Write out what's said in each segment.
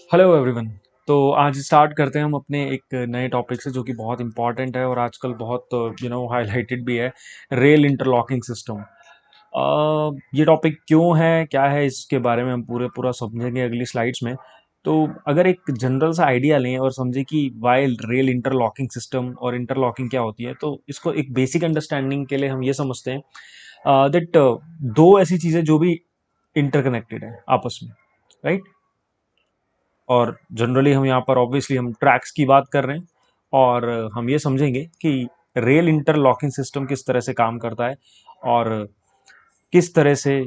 Hello everyone. तो आज start करते हैं हम अपने एक नए टॉपिक से जो कि बहुत इंपॉर्टेंट है और आजकल बहुत हाईलाइटेड भी है। Rail interlocking system. ये टॉपिक क्यों है क्या है इसके बारे में हम पूरा समझेंगे अगली स्लाइड्स में। तो अगर एक जनरल सा आइडिया लें और समझें कि वाई रेल इंटरलॉकिंग सिस्टम और इंटरलॉकिंग क्या होती है, तो इसको एक बेसिक अंडरस्टैंडिंग के लिए हम ये समझते हैं दैट दो ऐसी चीज़ें जो भी इंटरकनेक्टेड है आपस में, राइट। और जनरली हम यहाँ पर ऑब्वियसली हम ट्रैक्स की बात कर रहे हैं और हम ये समझेंगे कि रेल इंटरलॉकिंग सिस्टम किस तरह से काम करता है और किस तरह से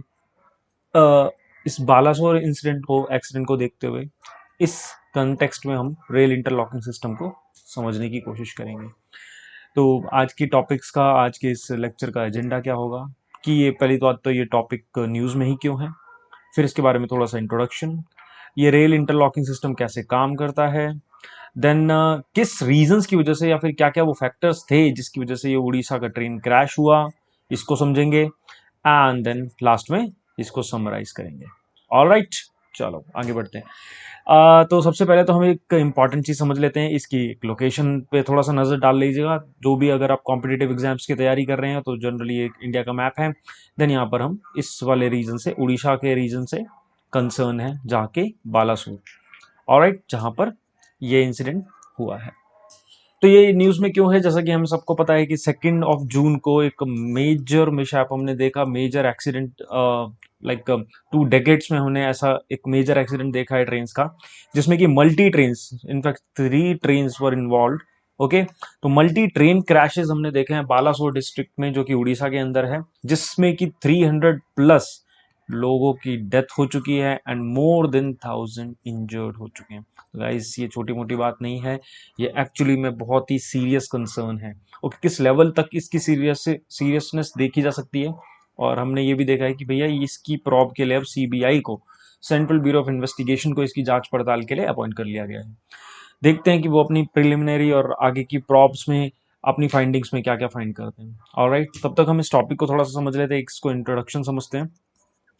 अ, इस बालासोर इंसिडेंट को एक्सीडेंट को देखते हुए इस कंटेक्स्ट में हम रेल इंटरलॉकिंग सिस्टम को समझने की कोशिश करेंगे। तो आज की टॉपिक्स का आज के इस लेक्चर का एजेंडा क्या होगा कि ये पहली बात तो ये टॉपिक न्यूज़ में ही क्यों है, फिर इसके बारे में थोड़ा सा इंट्रोडक्शन, ये रेल इंटरलॉकिंग सिस्टम कैसे काम करता है, देन किस रीजंस की वजह से या फिर क्या क्या वो फैक्टर्स थे जिसकी वजह से ये उड़ीसा का ट्रेन क्रैश हुआ, इसको समझेंगे एंड देन लास्ट में इसको समराइज करेंगे। ऑलराइट, चलो आगे बढ़ते हैं। तो सबसे पहले तो हम एक इम्पॉर्टेंट चीज़ समझ लेते हैं, इसकी एक लोकेशन पे थोड़ा सा नज़र डाल लीजिएगा। जो भी अगर आप कॉम्पिटिटिव एग्जाम्स की तैयारी कर रहे हैं तो जनरली एक इंडिया का मैप है, देन यहाँ पर हम इस वाले रीजन से उड़ीसा के रीजन से कंसर्न है जाके बालासोर, ऑलराइट, जहाँ पर ये इंसिडेंट हुआ है। तो ये न्यूज़ में क्यों है, जैसा कि हम सबको पता है कि 2 जून को एक मेजर मिसहैप हमने देखा, मेजर एक्सीडेंट, लाइक 2 डेकेड्स में हमने ऐसा एक मेजर एक्सीडेंट देखा है ट्रेन्स का, जिसमें कि मल्टी ट्रेन्स, इनफैक्ट 3 ट्रेन्स वर इन्वॉल्व। ओके, तो मल्टी ट्रेन क्रैशेस हमने देखे हैं बालासोर डिस्ट्रिक्ट में जो कि उड़ीसा के अंदर है, जिसमें कि 300+ लोगों की डेथ हो चुकी है एंड मोर देन 1000 इंजर्ड हो चुके हैं। तो गाइस ये छोटी मोटी बात नहीं है, ये एक्चुअली में बहुत ही सीरियस कंसर्न है। और किस लेवल तक इसकी सीरियसनेस देखी जा सकती है, और हमने ये भी देखा है कि भैया इसकी प्रॉब के लिए अब सीबीआई को, सेंट्रल ब्यूरो ऑफ इन्वेस्टिगेशन को इसकी जांच पड़ताल के लिए अपॉइंट कर लिया गया है। देखते हैं कि वो अपनी प्रिलिमिनरी और आगे की प्रॉब्स में अपनी फाइंडिंग्स में क्या क्या फाइंड करते हैं। ऑलराइट, तब तक हम इस टॉपिक को थोड़ा सा समझ लेते हैं, इसको इंट्रोडक्शन समझते हैं।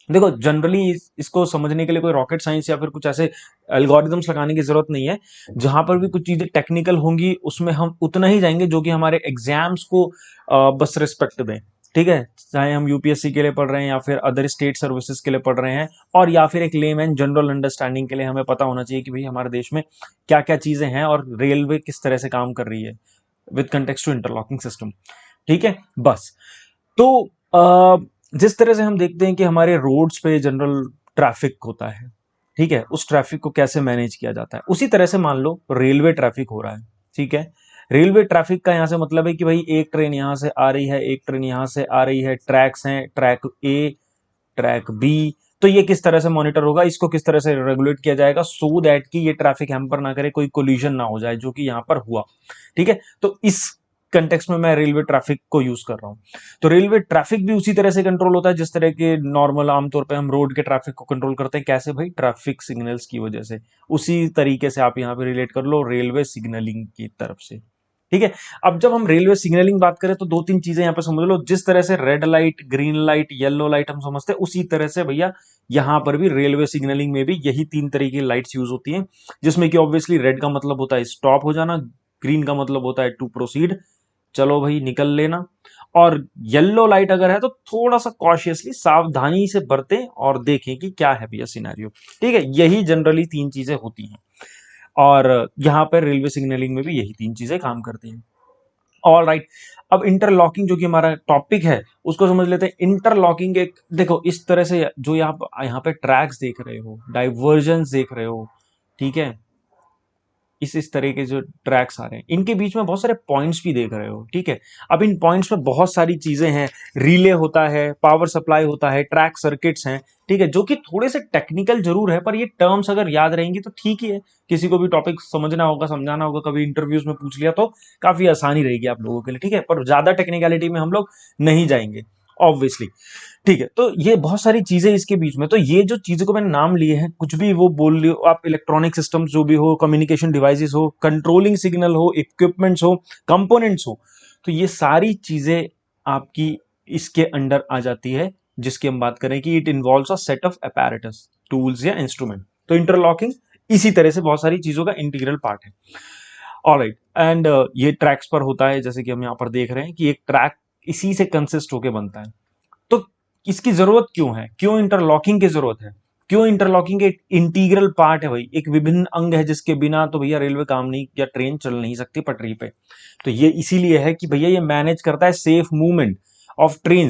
देखो जनरली इसको समझने के लिए कोई रॉकेट साइंस या फिर कुछ ऐसे एल्गोरिदम्स लगाने की जरूरत नहीं है। जहां पर भी कुछ चीजें टेक्निकल होंगी उसमें हम उतना ही जाएंगे जो कि हमारे एग्जाम्स को बस रिस्पेक्ट दें। ठीक है, चाहे हम यूपीएससी के लिए पढ़ रहे हैं या फिर अदर स्टेट सर्विसेज के लिए पढ़ रहे हैं, और या फिर एक लेमैन जनरल अंडरस्टैंडिंग के लिए हमें पता होना चाहिए कि भाई हमारे देश में क्या क्या चीजें हैं और रेलवे किस तरह से काम कर रही है with context to interlocking system. ठीक है, बस। तो जिस तरह से हम देखते हैं कि हमारे रोड्स पे जनरल ट्रैफिक होता है, ठीक है, उस ट्रैफिक को कैसे मैनेज किया जाता है, उसी तरह से मान लो रेलवे ट्रैफिक हो रहा है। ठीक है, रेलवे ट्रैफिक का यहां से मतलब है कि भाई एक ट्रेन यहां से आ रही है, एक ट्रेन यहां से आ रही है, ट्रैक्स हैं, ट्रैक ए, ट्रैक बी। तो ये किस तरह से मॉनिटर होगा, इसको किस तरह से रेगुलेट किया जाएगा सो दैट कि ये ट्रैफिक हैम्पर ना करे, कोई कोलिजन ना हो जाए, जो कि यहां पर हुआ। ठीक है, तो इस कंटेक्स्ट में मैं रेलवे ट्रैफिक को यूज कर रहा हूं। तो रेलवे ट्रैफिक भी उसी तरह से कंट्रोल होता है जिस तरह के नॉर्मल आमतौर पे हम रोड के ट्रैफिक को कंट्रोल करते हैं। कैसे भाई, ट्रैफिक सिग्नल्स की वजह से। उसी तरीके से आप यहां पे रिलेट कर लो रेलवे सिग्नलिंग की तरफ से। ठीक है, अब जब हम रेलवे सिग्नलिंग बात करें तो 2-3 चीजें यहां पे समझ लो। जिस तरह से red light, green light, yellow light हम समझते हैं, उसी तरह से भैया यहां पर भी रेलवे सिग्नलिंग में भी यही 3 तरह की लाइट्स यूज होती हैं, जिसमें कि ऑब्वियसली रेड का मतलब होता है स्टॉप हो जाना, ग्रीन का मतलब होता है टू प्रोसीड, चलो भाई निकल लेना, और येलो लाइट अगर है तो थोड़ा सा कॉशियसली, सावधानी से बरतें और देखें कि क्या है भैया सिनेरियो। ठीक है, यही जनरली 3 चीजें होती हैं, और यहां पर रेलवे सिग्नलिंग में भी यही 3 चीजें काम करती हैं। ऑल राइट, अब इंटरलॉकिंग जो कि हमारा टॉपिक है उसको समझ लेते हैं। इंटरलॉकिंग एक, देखो इस तरह से जो यहाँ पे ट्रैक्स देख रहे हो, डाइवर्जन देख रहे हो, ठीक है, इस तरह के जो ट्रैक्स आ रहे हैं इनके बीच में बहुत सारे पॉइंट्स भी देख रहे हो। ठीक है, अब इन पॉइंट्स में बहुत सारी चीजें हैं, रिले होता है, पावर सप्लाई होता है, ट्रैक सर्किट्स हैं। ठीक है, जो कि थोड़े से टेक्निकल जरूर है, पर ये टर्म्स अगर याद रहेंगी तो ठीक ही है। किसी को भी टॉपिक समझना होगा, समझाना होगा, कभी इंटरव्यूज में पूछ लिया तो काफी आसानी रहेगी आप लोगों के लिए। ठीक है, पर ज्यादा टेक्निकलिटी में हम लोग नहीं जाएंगे ऑब्वियसली। ठीक है, तो ये बहुत सारी चीजें इसके बीच में, तो ये जो चीजों को मैंने नाम लिए हैं, कुछ भी वो बोल रही हो आप, इलेक्ट्रॉनिक सिस्टम्स जो भी हो, कम्युनिकेशन डिवाइसेस हो, कंट्रोलिंग सिग्नल हो, इक्विपमेंट्स हो, कंपोनेंट्स हो, तो ये सारी चीजें आपकी इसके अंडर आ जाती है, जिसकी हम बात करें कि it involves a set of apparatus, tools या इंस्ट्रूमेंट। तो इंटरलॉकिंग इसी तरह से बहुत सारी चीजों का इंटीग्रल पार्ट है। ऑलराइट, एंड ये ट्रैक्स पर होता है, जैसे कि हम यहाँ पर देख रहे हैं कि एक ट्रैक इसी से कंसिस्ट होकर बनता है। तो इसकी जरूरत क्यों है, क्यों इंटरलॉकिंग की जरूरत है, क्यों इंटरलॉकिंग एक इंटीग्रल पार्ट है भाई, एक विभिन्न अंग है जिसके बिना तो भैया रेलवे काम नहीं या ट्रेन चल नहीं सकती पटरी पे। तो ये इसीलिए है कि भैया ये मैनेज करता है सेफ मूवमेंट ऑफ ट्रेन,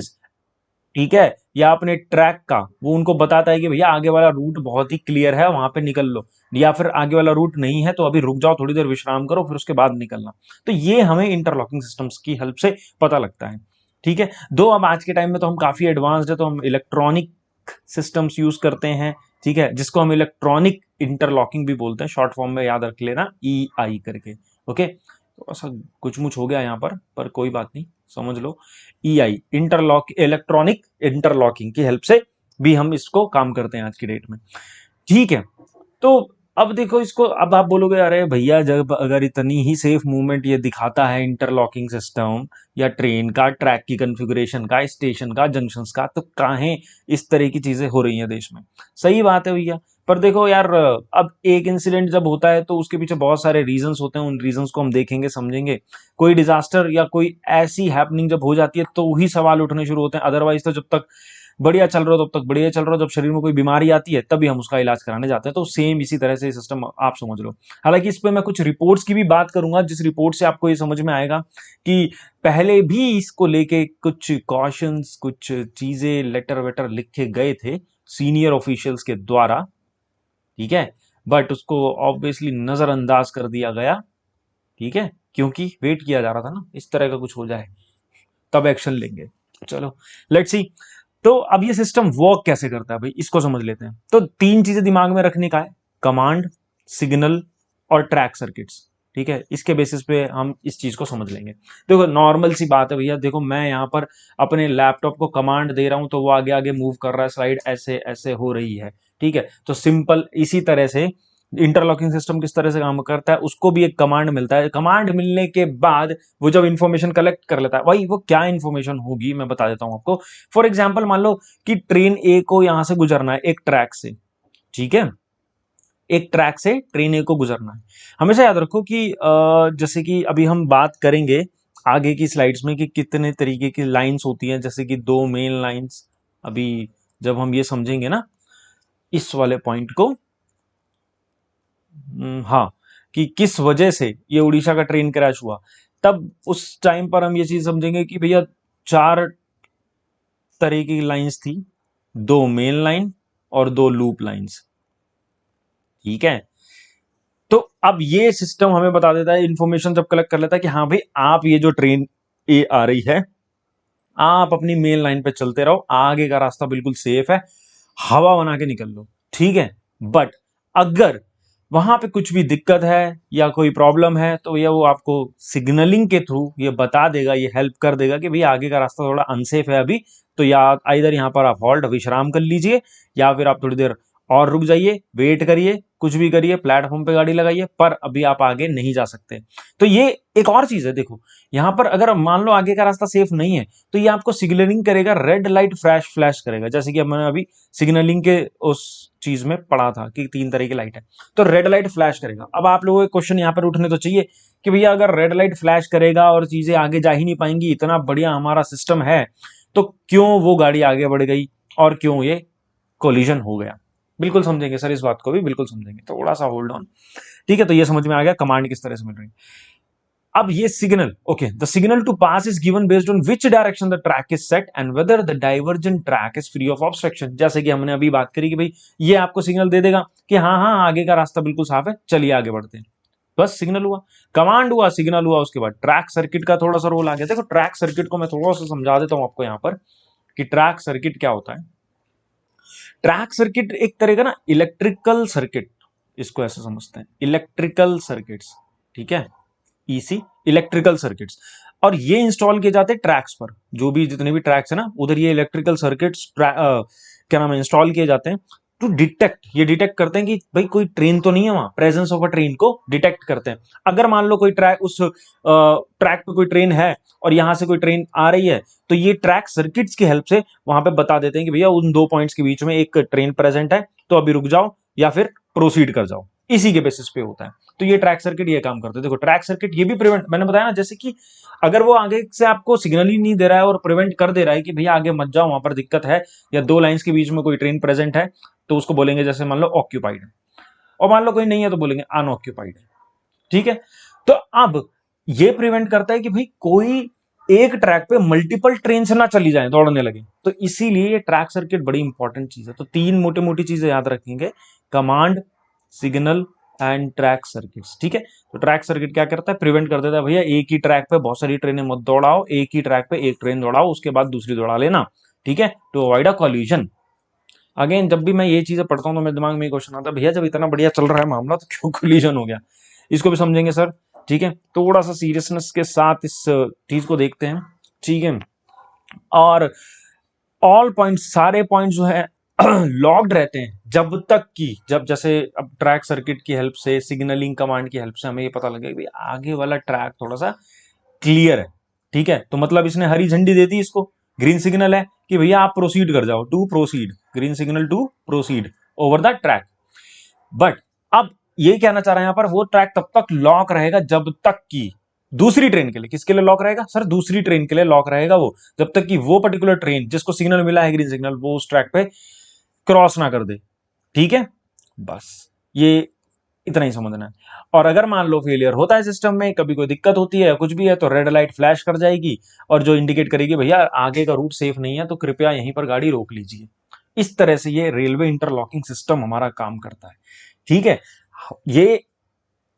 ठीक है, या अपने ट्रैक का वो उनको बताता है कि भैया आगे वाला रूट बहुत ही क्लियर है, वहां पे निकल लो, या फिर आगे वाला रूट नहीं है तो अभी रुक जाओ, थोड़ी देर विश्राम करो, फिर उसके बाद निकलना। तो ये हमें इंटरलॉकिंग सिस्टम्स की हेल्प से पता लगता है, ठीक है। दो अब आज के टाइम में तो हम काफी एडवांस्ड है, तो हम इलेक्ट्रॉनिक सिस्टम्स यूज करते हैं, ठीक है, जिसको हम इलेक्ट्रॉनिक इंटरलॉकिंग भी बोलते हैं, शॉर्ट फॉर्म में याद रख लेना EI करके। ओके, तो ऐसा कुछ मुछ हो गया यहाँ पर कोई बात नहीं, समझ लो। EI इंटरलॉक, इलेक्ट्रॉनिक इंटरलॉकिंग की हेल्प से भी हम इसको काम करते हैं आज की डेट में, ठीक है। तो अब देखो इसको, अब आप बोलोगे अरे भैया जब अगर इतनी ही सेफ मूवमेंट ये दिखाता है इंटरलॉकिंग सिस्टम या ट्रेन का, ट्रैक की कॉन्फ़िगरेशन का, स्टेशन का, जंक्शंस का, तो काहे इस तरह की चीजें हो रही हैं देश में। सही बात है भैया, पर देखो यार, अब एक इंसिडेंट जब होता है तो उसके पीछे बहुत सारे रीजंस होते हैं, उन रीजंस को हम देखेंगे समझेंगे। कोई डिजास्टर या कोई ऐसी हैपनिंग जब हो जाती है तो वही सवाल उठने शुरू होते हैं, अदरवाइज तो जब तक बढ़िया चल रहा हो तब तक बढ़िया चल रहा हो, जब शरीर में कोई बीमारी आती है तभी हम उसका इलाज कराने जाते हैं। तो सेम इसी तरह से सिस्टम आप समझ लो। हालांकि इस पे मैं कुछ रिपोर्ट्स की भी बात करूंगा, जिस रिपोर्ट से आपको ये समझ में आएगा कि पहले भी इसको लेके कुछ कॉशंस, कुछ चीजें, लेटर वेटर लिखे गए थे सीनियर ऑफिशियल्स के द्वारा, ठीक है, बट उसको ऑब्वियसली नजरअंदाज कर दिया गया, ठीक है, क्योंकि वेट किया जा रहा था ना इस तरह का कुछ हो जाए तब एक्शन लेंगे। चलो लेट्स सी। तो अब ये सिस्टम वर्क कैसे करता है भाई, इसको समझ लेते हैं। तो तीन चीजें दिमाग में रखने का है, कमांड, सिग्नल और ट्रैक सर्किट्स, ठीक है। इसके बेसिस पे हम इस चीज को समझ लेंगे। देखो नॉर्मल सी बात है भैया, देखो मैं यहां पर अपने लैपटॉप को कमांड दे रहा हूं तो वो आगे आगे मूव कर रहा है, स्लाइड ऐसे ऐसे हो रही है, ठीक है। तो सिंपल इसी तरह से इंटरलॉकिंग सिस्टम किस तरह से काम करता है, उसको भी एक कमांड मिलता है। कमांड मिलने के बाद वो जब इंफॉर्मेशन कलेक्ट कर लेता है, भाई वो क्या इंफॉर्मेशन होगी मैं बता देता हूं आपको। फॉर एग्जाम्पल मान लो कि ट्रेन ए को यहां से गुजरना है एक ट्रैक से, ठीक है, एक ट्रैक से ट्रेन ए को गुजरना है। हमेशा याद रखो कि जैसे कि अभी हम बात करेंगे आगे की स्लाइड्स में कि कितने तरीके की लाइंस होती हैं, जैसे कि दो मेन लाइंस। अभी जब हम ये समझेंगे ना इस वाले पॉइंट को, हाँ, कि किस वजह से ये उड़ीसा का ट्रेन क्रैश हुआ, तब उस टाइम पर हम ये चीज समझेंगे कि भैया चार तरह की लाइंस थी, दो मेन लाइन और दो लूप लाइंस, ठीक है। तो अब ये सिस्टम हमें बता देता है, इंफॉर्मेशन जब कलेक्ट कर लेता है कि हाँ भाई आप ये जो ट्रेन ए आ रही है, आप अपनी मेन लाइन पे चलते रहो, आगे का रास्ता बिल्कुल सेफ है, हवा बना के निकल लो, ठीक है। बट अगर वहां पे कुछ भी दिक्कत है या कोई प्रॉब्लम है तो ये वो आपको सिग्नलिंग के थ्रू ये बता देगा, ये हेल्प कर देगा कि भाई आगे का रास्ता थोड़ा अनसेफ है अभी, तो या इधर यहां पर आप हॉल्ट विश्राम कर लीजिए, या फिर आप थोड़ी देर और रुक जाइए, वेट करिए, कुछ भी करिए, प्लेटफॉर्म पे गाड़ी लगाइए, पर अभी आप आगे नहीं जा सकते। तो ये एक और चीज है, देखो यहां पर अगर मान लो आगे का रास्ता सेफ नहीं है तो ये आपको सिग्नलिंग करेगा, रेड लाइट फ्लैश फ्लैश करेगा, जैसे कि अब मैंने अभी सिग्नलिंग के उस चीज में पढ़ा था कि तीन तरह की लाइट है, तो रेड लाइट फ्लैश करेगा। अब आप लोगों के क्वेश्चन यहाँ पर उठने तो चाहिए कि भैया अगर रेड लाइट फ्लैश करेगा और चीजें आगे जा ही नहीं पाएंगी, इतना बढ़िया हमारा सिस्टम है, तो क्यों वो गाड़ी आगे बढ़ गई और क्यों ये कोलिजन हो गया। बिल्कुल समझेंगे सर, इस बात को भी बिल्कुल समझेंगे, थोड़ा सा होल्ड ऑन, ठीक है। तो ये समझ में आ गया कमांड किस तरह से मिल रही है। अब ये signal, okay, the signal to pass is given based on which direction the track is set and whether the divergent track is free of obstruction. जैसे कि हमने अभी बात करी कि भाई ये आपको सिग्नल दे देगा कि हाँ हाँ आगे का रास्ता बिल्कुल साफ है, चलिए आगे बढ़ते हैं। बस सिग्नल हुआ, कमांड हुआ, सिग्नल हुआ, उसके बाद ट्रैक सर्किट का थोड़ा सा रोल आ गया। देखो ट्रैक सर्किट को मैं थोड़ा सा समझा देता हूं आपको यहां पर कि ट्रैक सर्किट क्या होता है। ट्रैक सर्किट एक तरह का ना इलेक्ट्रिकल सर्किट, इसको ऐसे समझते हैं, इलेक्ट्रिकल सर्किट्स, ठीक है, ईसी, इलेक्ट्रिकल सर्किट्स। और ये इंस्टॉल किए जाते हैं ट्रैक्स पर, जो भी जितने भी ट्रैक्स है ना उधर ये इलेक्ट्रिकल सर्किट्स क्या नाम है इंस्टॉल किए जाते हैं टू डिटेक्ट, ये डिटेक्ट करते हैं कि भाई कोई ट्रेन तो नहीं है वहां, प्रेजेंस ऑफ अ ट्रेन को डिटेक्ट करते हैं। अगर मान लो कोई ट्रैक, उस ट्रैक पे कोई ट्रेन है और यहां से कोई ट्रेन आ रही है, तो ये ट्रैक सर्किट्स की हेल्प से वहां पे बता देते हैं कि भैया उन दो पॉइंट्स के बीच में एक ट्रेन प्रेजेंट है, तो अभी रुक जाओ या फिर प्रोसीड कर जाओ। इसी के बेसिस पे होता है। तो ये ट्रैक सर्किट ये काम करते हैं। देखो ट्रैक सर्किट ये भी प्रिवेंट, मैंने बताया ना, जैसे कि अगर वो आगे से आपको सिग्नल ही नहीं दे रहा है और प्रिवेंट कर दे रहा है कि भैया आगे मत जाओ, वहां पर दिक्कत है, या दो लाइंस के बीच में कोई ट्रेन प्रेजेंट है, तो उसको बोलेंगे जैसे मान लो ऑक्यूपाइड है, और मान लो कोई नहीं है तो बोलेंगे अनऑक्यूपाइड है। ठीक है, तो अब ये प्रिवेंट करता है कि भाई कोई एक ट्रैक पे मल्टीपल ट्रेन से ना चली जाए, दौड़ने लगे। तो इसीलिए ये ट्रैक सर्किट बड़ी इंपॉर्टेंट चीज है। तो तीन मोटी मोटी चीजें याद रखेंगे, command, signal and track circuits. ठीक है, तो ट्रैक सर्किट क्या करता है, प्रिवेंट कर देता है भैया एक ही ट्रैक पे बहुत सारी ट्रेनें मत दौड़ाओ, एक ही ट्रैक पे एक ट्रेन दौड़ाओ, उसके बाद दूसरी दौड़ा लेना। ठीक है, to avoid a collision. Again जब भी मैं ये चीजें पढ़ता हूं तो मेरे दिमाग में क्वेश्चन आता है, भैया जब इतना बढ़िया चल रहा है मामला तो क्यों कोलिजन हो गया। इसको भी समझेंगे सर। ठीक है, थोड़ा सा सीरियसनेस के साथ इस चीज को देखते हैं। ठीक है, और ऑल पॉइंट्स, सारे पॉइंट्स जो है लॉक्ड रहते हैं जब तक कि, जब जैसे अब ट्रैक सर्किट की हेल्प से, सिग्नलिंग कमांड की हेल्प से हमें ये पता लगे कि आगे वाला ट्रैक थोड़ा सा क्लियर है। ठीक है, तो मतलब इसने हरी झंडी दे दी, इसको ग्रीन सिग्नल है कि भैया आप प्रोसीड कर जाओ, to proceed, green signal to proceed over the track. But अब ये कहना चाह रहा है यहां पर, वो ट्रैक तब तक लॉक रहेगा जब तक कि दूसरी ट्रेन के लिए, किसके लिए लॉक रहेगा सर, दूसरी ट्रेन के लिए लॉक रहेगा वो, जब तक कि वो पर्टिकुलर ट्रेन जिसको सिग्नल मिला है ग्रीन सिग्नल, वो उस ट्रैक पे क्रॉस ना कर दे। ठीक है, बस ये इतना ही समझना है। और अगर मान लो फेलियर होता है सिस्टम में, कभी कोई दिक्कत होती है कुछ भी है, तो रेड लाइट फ्लैश कर जाएगी और जो इंडिकेट करेगी भैया आगे का रूट सेफ नहीं है, तो कृपया यहीं पर गाड़ी रोक लीजिए। इस तरह से ये रेलवे इंटरलॉकिंग सिस्टम हमारा काम करता है। ठीक है, ये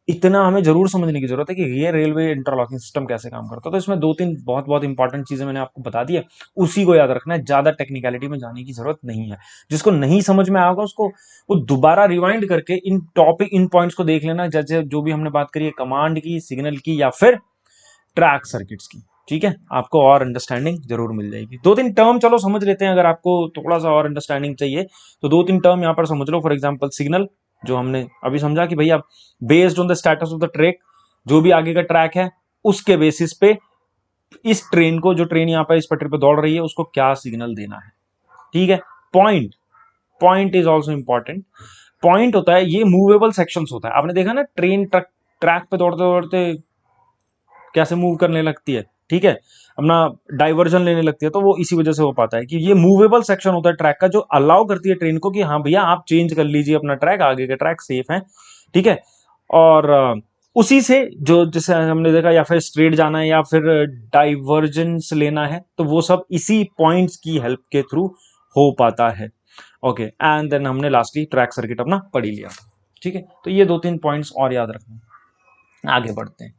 इतना हमें जरूर समझने की जरूरत है कि ये रेलवे इंटरलॉकिंग सिस्टम कैसे काम करता है। तो इसमें दो तीन बहुत बहुत इंपॉर्टेंट चीजें मैंने आपको बता दी है, उसी को याद रखना है, ज्यादा टेक्निकलिटी में जाने की जरूरत नहीं है। जिसको नहीं समझ में आएगा उसको वो दोबारा रिवाइंड करके इन टॉपिक, इन पॉइंट्स को देख लेना, जैसे जो भी हमने बात करी है, कमांड की, सिग्नल की, या फिर ट्रैक सर्किट्स की। ठीक है, आपको और अंडरस्टैंडिंग जरूर मिल जाएगी। दो तीन टर्म चलो समझ लेते हैं, अगर आपको थोड़ा सा और अंडरस्टैंडिंग चाहिए तो दो तीन टर्म यहां पर समझ लो। फॉर एग्जांपल सिग्नल, जो हमने अभी समझा कि भैया based on the status of the track, जो भी आगे का ट्रैक है उसके बेसिस पे इस ट्रेन को, जो ट्रेन यहां पर इस पटरी पे दौड़ रही है, उसको क्या सिग्नल देना है। ठीक है, point, point is also important. Point होता है, ये मूवेबल सेक्शंस होता है। आपने देखा ना ट्रेन ट्रक ट्रैक पे दौड़ते दौड़ते कैसे मूव करने लगती है। ठीक है, अपना डाइवर्जन लेने लगती है, तो वो इसी वजह से हो पाता है कि ये मूवेबल सेक्शन होता है ट्रैक का, जो अलाउ करती है ट्रेन को कि हाँ भैया आप चेंज कर लीजिए अपना ट्रैक, आगे का ट्रैक सेफ है। ठीक है, और उसी से जो, जैसे हमने देखा, या फिर स्ट्रेट जाना है या फिर डाइवर्जेंस लेना है, तो वो सब इसी पॉइंट्स की हेल्प के थ्रू हो पाता है। ओके, एंड देन हमने लास्टली ट्रैक सर्किट अपना पढ़ ही लिया। ठीक है, तो ये दो तीन पॉइंट्स और याद रखना। आगे बढ़ते हैं।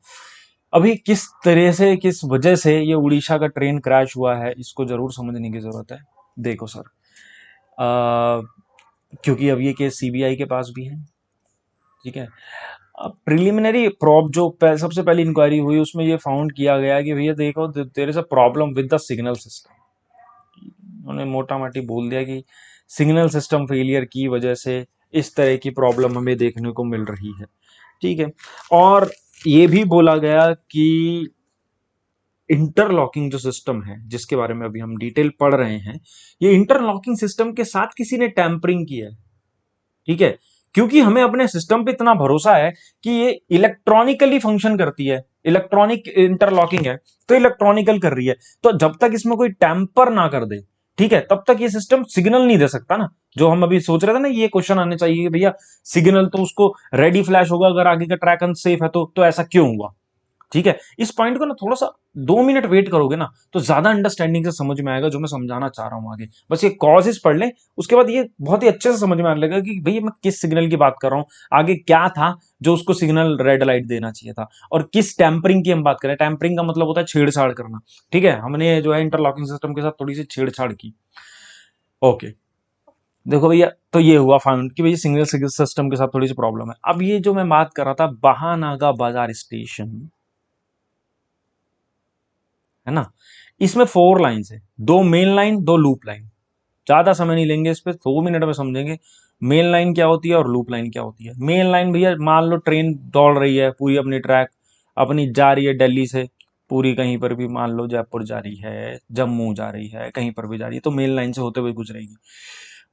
अभी किस तरह से, किस वजह से ये उड़ीसा का ट्रेन क्रैश हुआ है, इसको जरूर समझने की जरूरत है। देखो सर, क्योंकि अब ये केस सीबीआई के पास भी है। ठीक है, प्रिलिमिनरी प्रॉब जो सबसे पहली इंक्वायरी हुई, उसमें ये फाउंड किया गया कि भैया देखो there is a problem with the signal system. उन्होंने मोटा मोटी बोल दिया कि सिग्नल सिस्टम फेलियर की वजह से इस तरह की प्रॉब्लम हमें देखने को मिल रही है। ठीक है, और ये भी बोला गया कि इंटरलॉकिंग जो सिस्टम है, जिसके बारे में अभी हम डिटेल पढ़ रहे हैं, ये इंटरलॉकिंग सिस्टम के साथ किसी ने टैंपरिंग की है। ठीक है, क्योंकि हमें अपने सिस्टम पे इतना भरोसा है कि ये इलेक्ट्रॉनिकली फंक्शन करती है, इलेक्ट्रॉनिक इंटरलॉकिंग है, तो इलेक्ट्रॉनिकल कर रही है, तो जब तक इसमें कोई टैंपर ना कर दे, ठीक है, तब तक ये सिस्टम सिग्नल नहीं दे सकता ना। जो हम अभी सोच रहे थे ना, ये क्वेश्चन आने चाहिए कि भैया सिग्नल तो उसको रेडी फ्लैश होगा अगर आगे का ट्रैक अनसेफ है, तो ऐसा क्यों हुआ। ठीक है, इस पॉइंट को ना थोड़ा सा 2 मिनट वेट करोगे ना, तो ज्यादा अंडरस्टैंडिंग से समझ में आएगा जो मैं समझाना चाह रहा हूं आगे। बस ये कॉजेस पढ़ लें, उसके बाद ये बहुत ही अच्छे से समझ में आने लगेगा कि भैया मैं किस सिग्नल की बात कर रहा हूं, आगे क्या था जो उसको सिग्नल रेड लाइट देना चाहिए था, और किस टैंपरिंग की हम बात करें। टैंपरिंग का मतलब होता है छेड़छाड़ करना। ठीक है, हमने जो है इंटरलॉकिंग सिस्टम के साथ थोड़ी सी छेड़छाड़ की। ओके, देखो भैया, तो ये हुआ फाउंड कि भैया सिग्नल सिस्टम के साथ थोड़ी सी प्रॉब्लम है। अब ये जो मैं बात कर रहा था, बहानागा बाजार स्टेशन है ना, इसमें 4 लाइन्स है, 2 मेन लाइन 2 लूप लाइन। ज्यादा समय नहीं लेंगे इस पे, 2 मिनट में समझेंगे मेन लाइन क्या होती है और लूप लाइन क्या होती है। मेन लाइन भैया, मान लो ट्रेन दौड़ रही है पूरी अपनी ट्रैक, अपनी जा रही है दिल्ली से, पूरी कहीं पर भी, मान लो जयपुर जा रही है, जम्मू जा रही है, कहीं पर भी जा रही है, तो मेन लाइन से होते हुए गुजरेगी।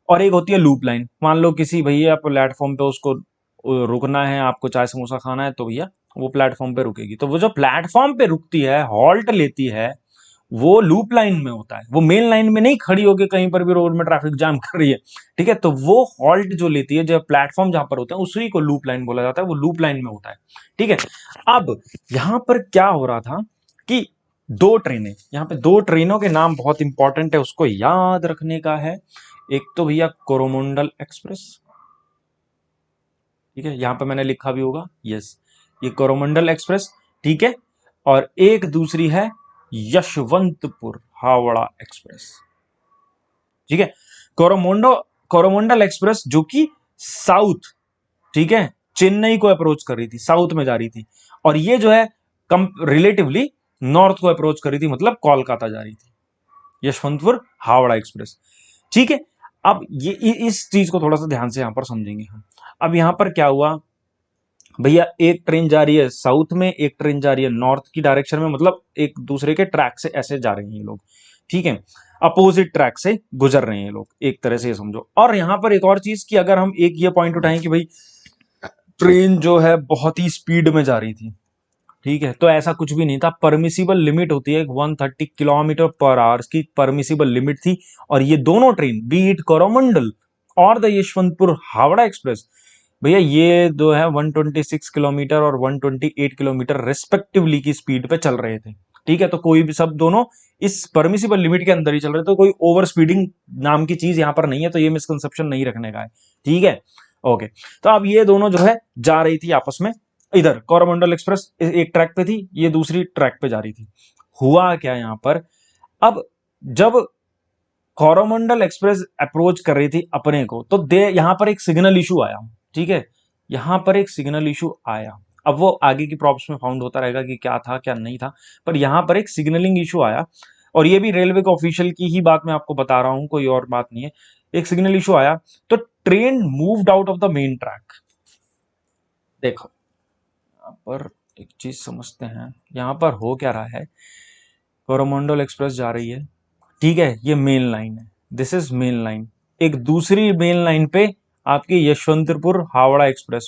और एक होती है लूप लाइन, मान लो किसी भैया प्लेटफॉर्म पे उसको रुकना है आपको, चाय समोसा खाना है, तो भैया वो प्लेटफॉर्म पे रुकेगी। तो वो जो प्लेटफॉर्म पे रुकती है, हॉल्ट लेती है, वो लूप लाइन में होता है, वो मेन लाइन में नहीं खड़ी होकर कहीं पर भी रोड में ट्रैफिक जाम कर रही है। ठीक है, तो वो हॉल्ट जो लेती है, जो प्लेटफॉर्म जहां पर होता है, उसी को लूप लाइन बोला जाता है, वो लूप लाइन में होता है। ठीक है, अब यहां पर क्या हो रहा था कि दो ट्रेनें, यहां पे दो ट्रेनों के नाम बहुत इंपॉर्टेंट है, उसको याद रखने का है। एक तो भैया कोरोमंडल एक्सप्रेस, ठीक है, यहां पे मैंने लिखा भी होगा, यस, ये कोरोमंडल एक्सप्रेस। ठीक है, और एक दूसरी है यशवंतपुर हावड़ा एक्सप्रेस। ठीक है, कोरोमोंडो कोरोमंडल एक्सप्रेस जो कि साउथ, ठीक है, चेन्नई को अप्रोच कर रही थी, साउथ में जा रही थी, और ये जो है कम रिलेटिवली नॉर्थ को अप्रोच कर रही थी, मतलब कोलकाता जा रही थी, यशवंतपुर हावड़ा एक्सप्रेस। ठीक है, अब ये इस चीज को थोड़ा सा ध्यान से यहां पर समझेंगे हम। अब यहां पर क्या हुआ भैया, एक ट्रेन जा रही है साउथ में, एक ट्रेन जा रही है नॉर्थ की डायरेक्शन में, मतलब एक दूसरे के ट्रैक से ऐसे जा रहे हैं ये लोग। ठीक है, अपोजिट ट्रैक से गुजर रहे हैं ये लोग, एक तरह से ये समझो। और यहां पर एक और चीज की अगर हम एक ये पॉइंट उठाएं कि भाई ट्रेन जो है बहुत ही स्पीड में जा रही थी, ठीक है, तो ऐसा कुछ भी नहीं था। परमिसिबल लिमिट होती है 130 किलोमीटर पर आवर की परमिसिबल लिमिट थी, और ये दोनों ट्रेन, बी इट कोरोमंडल और द यशवंतपुर हावड़ा एक्सप्रेस, भैया ये दो है 126 किलोमीटर और 128 किलोमीटर रेस्पेक्टिवली की स्पीड पे चल रहे थे। ठीक है, तो कोई भी, सब दोनों इस परमिसिबल लिमिट के अंदर ही चल रहे थे, तो कोई ओवर स्पीडिंग नाम की चीज यहां पर नहीं है, तो ये मिसकंसेप्शन नहीं रखने का है। ठीक है, ओके। तो अब ये दोनों जो है जा रही थी आपस में, इधर कोरोमंडल एक्सप्रेस एक ट्रैक पे थी, ये दूसरी ट्रैक पे जा रही थी। हुआ क्या यहां पर, अब जब कोरोमंडल एक्सप्रेस अप्रोच कर रही थी अपने को, तो दे यहां पर एक सिग्नल इशू आया। ठीक है, यहां पर एक सिग्नल इशू आया। अब वो आगे की प्रॉब्स में फाउंड होता रहेगा कि क्या था क्या नहीं था, पर यहां पर एक सिग्नलिंग इशू आया, और ये भी रेलवे के ऑफिशियल की ही बात मैं आपको बता रहा हूं, कोई और बात नहीं है। एक सिग्नल इशू आया, तो train moved out of the main track. देखो यहाँ पर एक चीज समझते हैं, यहां पर हो क्या रहा है, कोरोमंडल एक्सप्रेस जा रही है, ठीक है, ये मेन लाइन है, दिस इज मेन लाइन। एक दूसरी मेन लाइन पे आपकी यशवंतपुर हावड़ा एक्सप्रेस,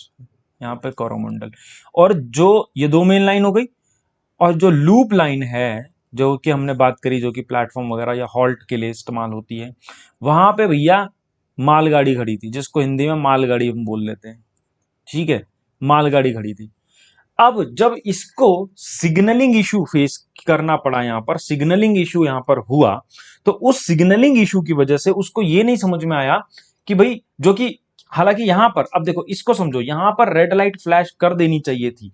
यहाँ पे कोरोमंडल, और जो ये दो मेन लाइन हो गई, और जो लूप लाइन है जो कि हमने बात करी, जो कि प्लेटफॉर्म वगैरह या हॉल्ट के लिए इस्तेमाल होती है, वहां पे भैया मालगाड़ी खड़ी थी, जिसको हिंदी में मालगाड़ी हम बोल लेते हैं। ठीक है, मालगाड़ी खड़ी थी। अब जब इसको सिग्नलिंग इशू फेस करना पड़ा, यहां पर सिग्नलिंग इशू यहां पर हुआ, तो उस सिग्नलिंग इशू की वजह से उसको ये नहीं समझ में आया कि भाई, जो कि हालांकि यहां पर, अब देखो इसको समझो, यहां पर रेड लाइट फ्लैश कर देनी चाहिए थी।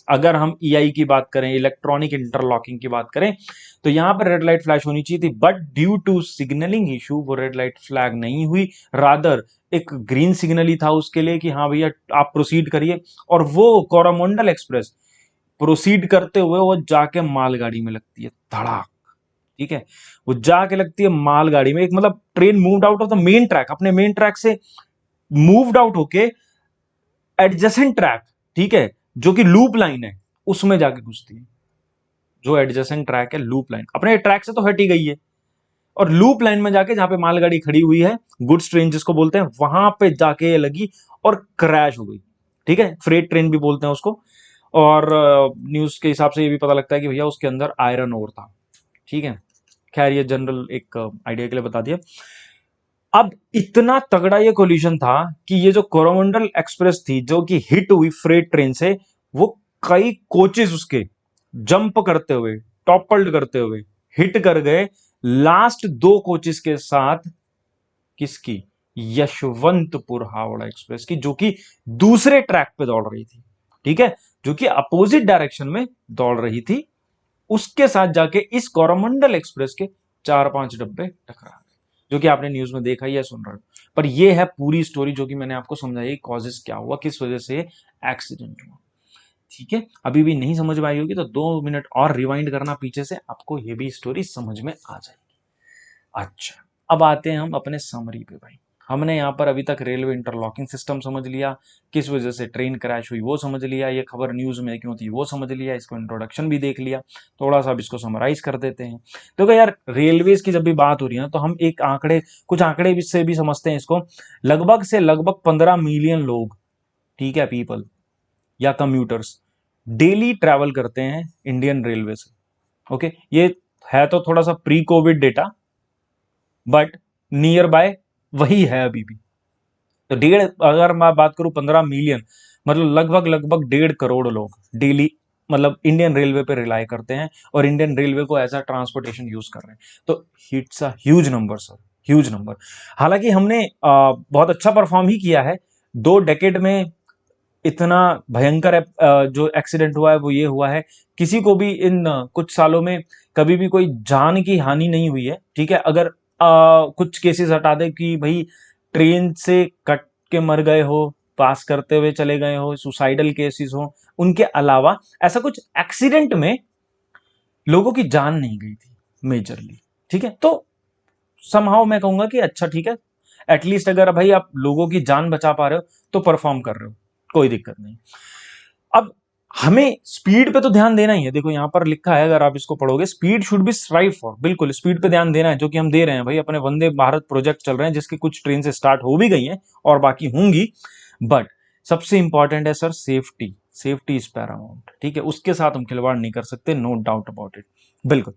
अगर हम ईआई की बात करें, इलेक्ट्रॉनिक इंटरलॉकिंग की बात करें, तो यहां पर रेड लाइट फ्लैश होनी चाहिए थी, but due to signalling issue वो रेड लाइट फ्लैग नहीं हुई। रादर एक ग्रीन सिग्नल ही था उसके लिए कि हाँ भैया आप प्रोसीड करिए, और वो कोरोमंडल एक्सप्रेस प्रोसीड करते हुए वो जाके मालगाड़ी में लगती है, धड़ाक। ठीक है, वो जाके लगती है मालगाड़ी में, एक मतलब train moved out of the main track, अपने मेन ट्रैक से मूव्ड आउट होके एडजेसेंट ट्रैक, ठीक है, जो कि लूप लाइन है, उसमें जाके घुसती है। जो एडजेसेंट ट्रैक है, लूप लाइन अपने ट्रैक से तो हट ही गई है, और लूप लाइन में जाके, जहां पे मालगाड़ी खड़ी हुई है, गुड्स ट्रेन जिसको बोलते हैं, वहां पे जाके ये लगी और क्रैश हो गई। ठीक है, फ्रेट ट्रेन भी बोलते हैं उसको। और न्यूज के हिसाब से ये भी पता लगता है कि भैया उसके अंदर आयरन ओर था। ठीक है, खैर ये जनरल एक आइडिया के लिए बता दिया। अब इतना तगड़ा ये कोलिशन था कि ये जो कोरोमंडल एक्सप्रेस थी, जो कि हिट हुई फ्रेट ट्रेन से, वो कई कोचेस उसके जंप करते हुए, टॉपल्ड करते हुए हिट कर गए लास्ट दो कोचेस के साथ। किसकी? यशवंतपुर हावड़ा एक्सप्रेस की, जो कि दूसरे ट्रैक पे दौड़ रही थी। ठीक है, जो कि अपोजिट डायरेक्शन में दौड़ रही थी, उसके साथ जाके इस कोरोमंडल एक्सप्रेस के चार पांच डब्बे टकरा गए, जो कि आपने न्यूज में देखा ही है, सुन रहे हो। पर यह है पूरी स्टोरी जो कि मैंने आपको समझाई, कॉजेस क्या हुआ, किस वजह से एक्सीडेंट हुआ। ठीक है, अभी भी नहीं समझ में आई होगी तो 2 मिनट और रिवाइंड करना पीछे से, आपको ये भी स्टोरी समझ में आ जाएगी। अच्छा, अब आते हैं हम अपने समरी पे भाई। हमने यहाँ पर अभी तक रेलवे इंटरलॉकिंग सिस्टम समझ लिया, किस वजह से ट्रेन क्रैश हुई वो समझ लिया, ये खबर न्यूज में क्यों थी वो समझ लिया, इसको इंट्रोडक्शन भी देख लिया। थोड़ा सा अब इसको समराइज कर देते हैं। तो क्या यार, रेलवेज की जब भी बात हो रही है ना, तो हम एक आंकड़े, कुछ आंकड़े से भी समझते हैं इसको। लगभग से लगभग 15 मिलियन लोग ठीक है, पीपल या कम्यूटर्स डेली ट्रैवल करते हैं इंडियन रेलवे से। ओके, ये है तो थोड़ा सा pre Covid data, but near by वही है अभी भी। तो डेढ़, अगर मैं बात करूं 15 मिलियन, मतलब लगभग लगभग 1.5 करोड़ लोग डेली मतलब इंडियन रेलवे पे रिलाई करते हैं और इंडियन रेलवे को एज अ ट्रांसपोर्टेशन यूज कर रहे हैं। तो it's a huge number sir, huge number. हालांकि हमने बहुत अच्छा परफॉर्म ही किया है 2 डेकेड में। इतना भयंकर जो एक्सीडेंट हुआ है वो ये हुआ है, किसी को भी इन कुछ सालों में कभी भी कोई जान की हानि नहीं हुई है। ठीक है, अगर कुछ केसेस हटा दे कि भाई ट्रेन से कट के मर गए हो, पास करते हुए चले गए हो, सुसाइडल केसेस हो, उनके अलावा ऐसा कुछ एक्सीडेंट में लोगों की जान नहीं गई थी मेजरली। ठीक है, तो समहाउ मैं कहूंगा कि अच्छा ठीक है, एटलीस्ट अगर भाई आप लोगों की जान बचा पा रहे हो तो परफॉर्म कर रहे हो, कोई दिक्कत नहीं। अब हमें स्पीड पे तो ध्यान देना ही है। देखो यहां पर लिखा है, अगर आप इसको पढ़ोगे, speed should be strive for, बिल्कुल स्पीड पे ध्यान देना है, जो कि हम दे रहे हैं भाई। अपने वंदे भारत प्रोजेक्ट चल रहे हैं जिसकी कुछ ट्रेन से स्टार्ट हो भी गई हैं और बाकी होंगी। बट सबसे इंपॉर्टेंट है sir safety, safety is Paramount. ठीक है, उसके साथ हम खिलवाड़ नहीं कर सकते, नो डाउट अबाउट इट, बिल्कुल।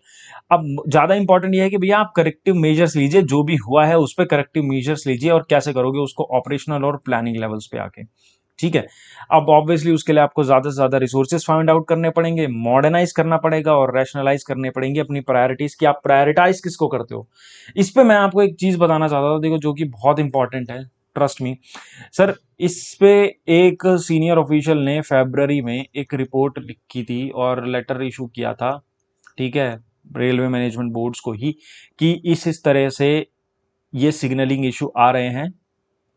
अब ज्यादा इंपॉर्टेंट यह है कि भैया आप करेक्टिव मेजर्स लीजिए, जो भी हुआ है उस पर करेक्टिव मेजर्स लीजिए, और कैसे करोगे उसको ऑपरेशनल और प्लानिंग लेवल्स पे आके। ठीक है, अब ऑब्वियसली उसके लिए आपको ज्यादा से ज्यादा रिसोर्सेज फाइंड आउट करने पड़ेंगे, मॉडर्नाइज करना पड़ेगा और रैशनलाइज करने पड़ेंगे अपनी प्रायोरिटीज की। आप प्रायोरिटाइज किसको करते हो। इस पे मैं आपको एक चीज बताना चाहता था, देखो, जो कि बहुत इंपॉर्टेंट है, ट्रस्ट मी सर। इस पे एक सीनियर ऑफिशियल ने फरवरी में एक रिपोर्ट लिखी थी और लेटर इशू किया था, ठीक है, रेलवे मैनेजमेंट बोर्ड्स को ही, कि इस तरह से ये सिग्नलिंग इशू आ रहे हैं।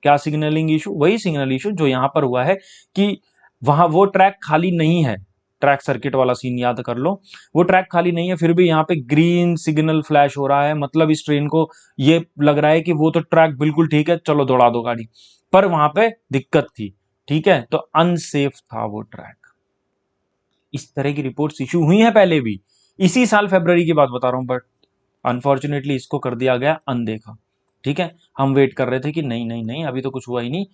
क्या सिग्नलिंग इशू? वही सिग्नल इशू जो यहां पर हुआ है कि वहां वो ट्रैक खाली नहीं है। ट्रैक सर्किट वाला सीन याद कर लो, वो ट्रैक खाली नहीं है, फिर भी यहाँ पे ग्रीन सिग्नल फ्लैश हो रहा है, मतलब इस ट्रेन को ये लग रहा है कि वो तो ट्रैक बिल्कुल ठीक है, चलो दौड़ा दो गाड़ी। पर वहां पे दिक्कत थी, ठीक है, तो अनसेफ था वो ट्रैक। इस तरह की रिपोर्ट्स इशू हुई हैं पहले भी, इसी साल फरवरी की बात बता रहा हूं, बट अनफॉर्चुनेटली इसको कर दिया गया अनदेखा। ठीक है, हम वेट कर रहे थे कि नहीं नहीं नहीं, अभी तो कुछ हुआ ही नहीं,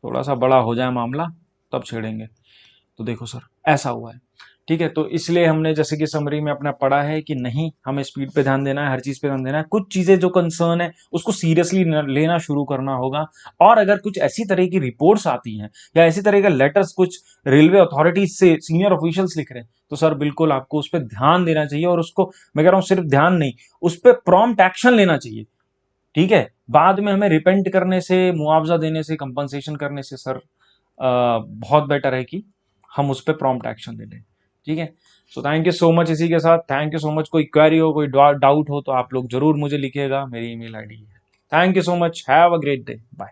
थोड़ा सा बड़ा हो जाए मामला तब छेड़ेंगे। तो देखो सर, ऐसा हुआ है। ठीक है, तो इसलिए हमने जैसे कि समरी में अपना पढ़ा है कि नहीं, हमें स्पीड पे ध्यान देना है, हर चीज पे ध्यान देना है, कुछ चीजें जो कंसर्न है उसको सीरियसली लेना शुरू करना होगा। और अगर कुछ ऐसी तरह की रिपोर्ट्स आती हैं या ऐसी तरह का लेटर्स कुछ रेलवे अथॉरिटीज से सीनियर ऑफिशियल्स लिख रहे हैं, तो सर बिल्कुल आपको उस पर ध्यान देना चाहिए, और उसको मैं कह रहा हूं सिर्फ ध्यान नहीं, उस पर प्रॉम्प्ट एक्शन लेना चाहिए। ठीक है, बाद में हमें रिपेंट करने से, मुआवजा देने से, कंपनसेशन करने से सर बहुत बेटर है कि हम उस पर प्रॉम्प्ट एक्शन ले लें। ठीक है, so thank you so much. इसी के साथ थैंक यू सो मच। कोई क्वेरी हो, कोई डाउट हो तो आप लोग जरूर मुझे लिखिएगा, मेरी ईमेल आईडी है। Thank you so much, have a great day, bye.